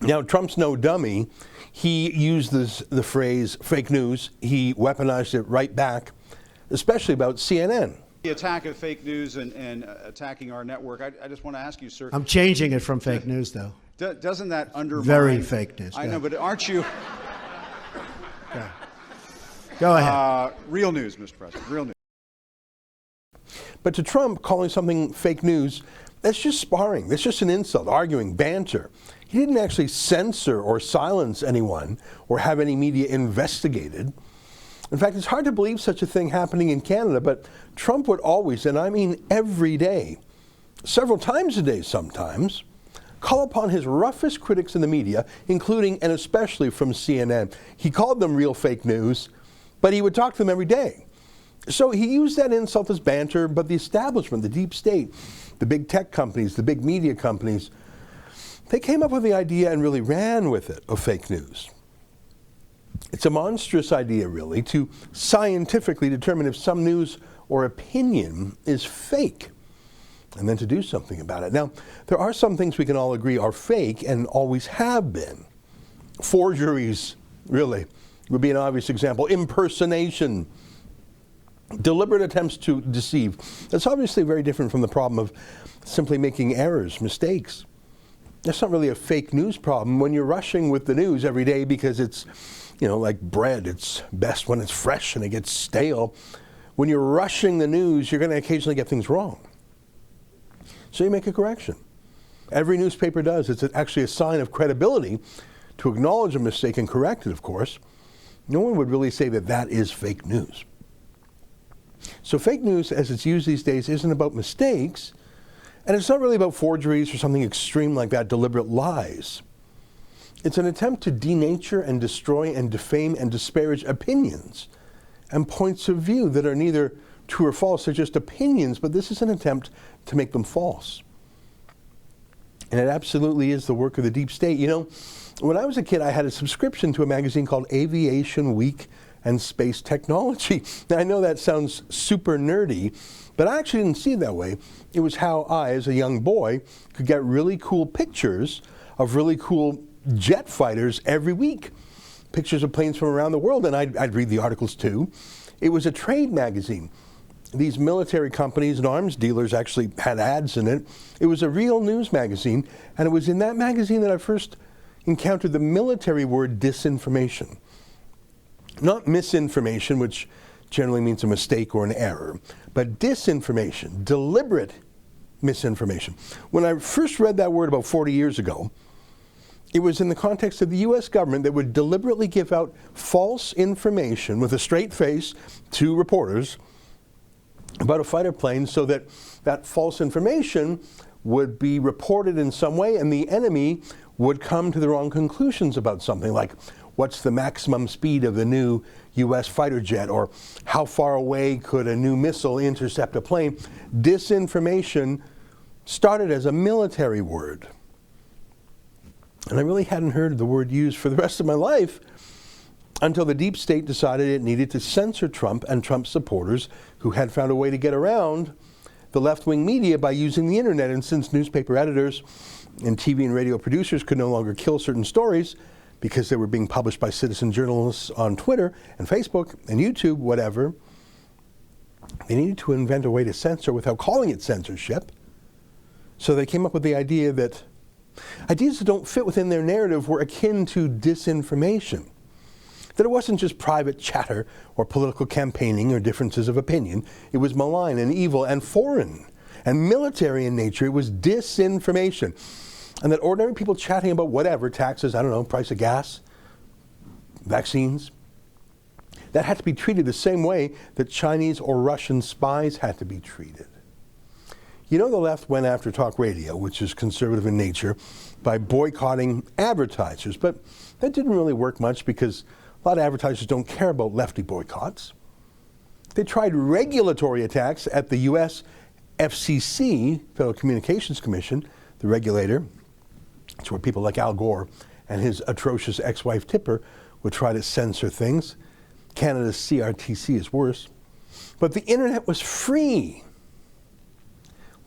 Now, Trump's no dummy. He used the phrase fake news. He weaponized it right back, especially about CNN. The attack of fake news and attacking our network, I just want to ask you, sir. I'm changing it from fake news, though. Doesn't that undermine... Very fake news. I know, but aren't you... Go ahead. Real news, Mr. President, real news. But to Trump, calling something fake news, that's just sparring. That's just an insult, arguing, banter. He didn't actually censor or silence anyone or have any media investigated. In fact, it's hard to believe such a thing happening in Canada, but Trump would always, and I mean every day, several times a day sometimes, call upon his roughest critics in the media, including and especially from CNN. He called them real fake news, but he would talk to them every day. So he used that insult as banter, but the establishment, the deep state, the big tech companies, the big media companies, they came up with the idea and really ran with it of fake news. It's a monstrous idea, really, to scientifically determine if some news or opinion is fake, and then to do something about it. Now, there are some things we can all agree are fake and always have been. Forgeries, really, would be an obvious example. Impersonation, deliberate attempts to deceive. That's obviously very different from the problem of simply making errors, mistakes. That's not really a fake news problem when you're rushing with the news every day because it's, like bread. It's best when it's fresh and it gets stale. When you're rushing the news, you're going to occasionally get things wrong. So you make a correction. Every newspaper does. It's actually a sign of credibility to acknowledge a mistake and correct it, of course. No one would really say that that is fake news. So fake news, as it's used these days, isn't about mistakes, and it's not really about forgeries or something extreme like that, deliberate lies. It's an attempt to denature and destroy and defame and disparage opinions and points of view that are neither true or false. They're just opinions, but this is an attempt to make them false. And it absolutely is the work of the deep state. When I was a kid, I had a subscription to a magazine called Aviation Week and Space Technology. Now, I know that sounds super nerdy, but I actually didn't see it that way. It was how I, as a young boy, could get really cool pictures of really cool jet fighters every week. Pictures of planes from around the world, and I'd read the articles too. It was a trade magazine. These military companies and arms dealers actually had ads in it. It was a real news magazine, and it was in that magazine that I first encountered the military word disinformation. Not misinformation, which generally means a mistake or an error, but disinformation, deliberate misinformation. When I first read that word about 40 years ago, it was in the context of the U.S. government that would deliberately give out false information with a straight face to reporters about a fighter plane so that that false information would be reported in some way and the enemy would come to the wrong conclusions about something like what's the maximum speed of the new U.S. fighter jet, or how far away could a new missile intercept a plane. Disinformation started as a military word. And I really hadn't heard the word used for the rest of my life until the deep state decided it needed to censor Trump and Trump's supporters who had found a way to get around the left-wing media by using the internet. And since newspaper editors and TV and radio producers could no longer kill certain stories because they were being published by citizen journalists on Twitter and Facebook and YouTube, whatever, they needed to invent a way to censor without calling it censorship. So they came up with the idea that ideas that don't fit within their narrative were akin to disinformation. That it wasn't just private chatter or political campaigning or differences of opinion. It was malign and evil and foreign and military in nature. It was disinformation. And that ordinary people chatting about whatever, taxes, price of gas, vaccines, that had to be treated the same way that Chinese or Russian spies had to be treated. The left went after talk radio, which is conservative in nature, by boycotting advertisers. But that didn't really work much because a lot of advertisers don't care about lefty boycotts. They tried regulatory attacks at the U.S. FCC, Federal Communications Commission, the regulator. It's where people like Al Gore and his atrocious ex-wife Tipper would try to censor things. Canada's CRTC is worse. But the internet was free.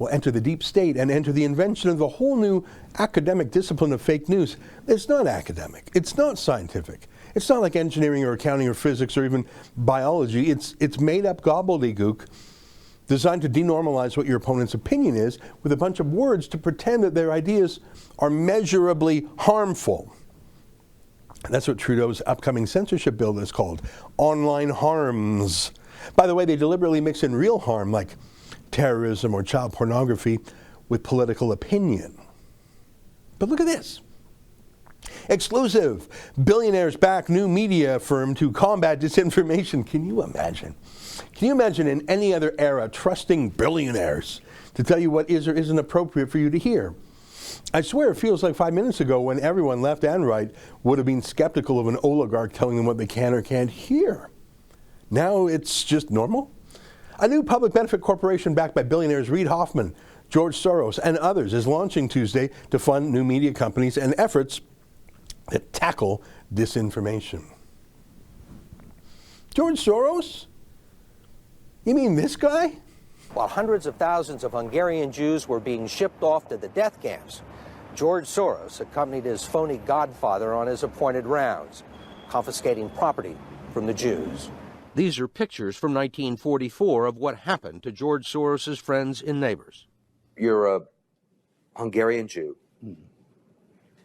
will enter the deep state and enter the invention of the whole new academic discipline of fake news. It's not academic. It's not scientific. It's not like engineering or accounting or physics or even biology. It's made-up gobbledygook designed to denormalize what your opponent's opinion is with a bunch of words to pretend that their ideas are measurably harmful. And that's what Trudeau's upcoming censorship bill is called, online harms. By the way, they deliberately mix in real harm like terrorism or child pornography with political opinion. But look at this. Exclusive. Billionaires back new media firm to combat disinformation. Can you imagine? Can you imagine in any other era trusting billionaires to tell you what is or isn't appropriate for you to hear? I swear it feels like 5 minutes ago when everyone, left and right, would have been skeptical of an oligarch telling them what they can or can't hear. Now it's just normal. A new public benefit corporation backed by billionaires Reid Hoffman, George Soros, and others is launching Tuesday to fund new media companies and efforts that tackle disinformation. George Soros? You mean this guy? While hundreds of thousands of Hungarian Jews were being shipped off to the death camps, George Soros accompanied his phony godfather on his appointed rounds, confiscating property from the Jews. These are pictures from 1944 of what happened to George Soros's friends and neighbors. You're a Hungarian Jew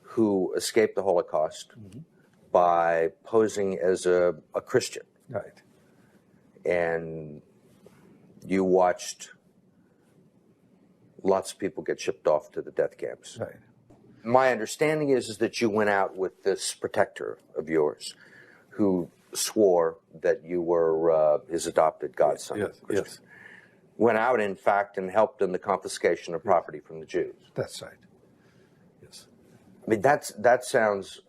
who escaped the Holocaust by posing as a Christian. Right. And you watched lots of people get shipped off to the death camps. Right. My understanding is that you went out with this protector of yours who swore that you were his adopted godson. Yes, yes. Went out, in fact, and helped in the confiscation of property from the Jews. That's right. Yes. I mean, that sounds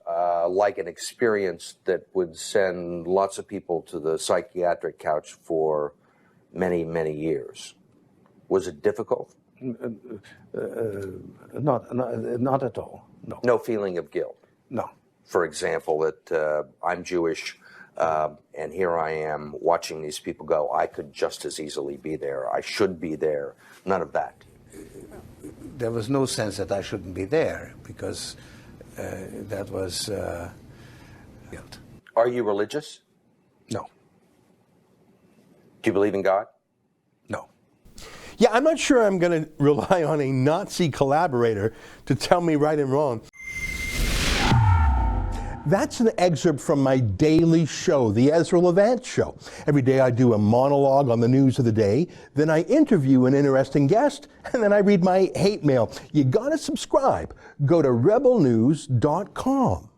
like an experience that would send lots of people to the psychiatric couch for many, many years. Was it difficult? Not at all. No. No feeling of guilt. No. For example, that I'm Jewish, and here I am watching these people go. I could just as easily be there. I should be there. None of that. There was no sense that I shouldn't be there because that was guilt. Are you religious? No. Do you believe in God? No. Yeah, I'm not sure I'm going to rely on a Nazi collaborator to tell me right and wrong. That's an excerpt from my daily show, the Ezra Levant Show. Every day I do a monologue on the news of the day, then I interview an interesting guest, and then I read my hate mail. You gotta subscribe. Go to rebelnews.com.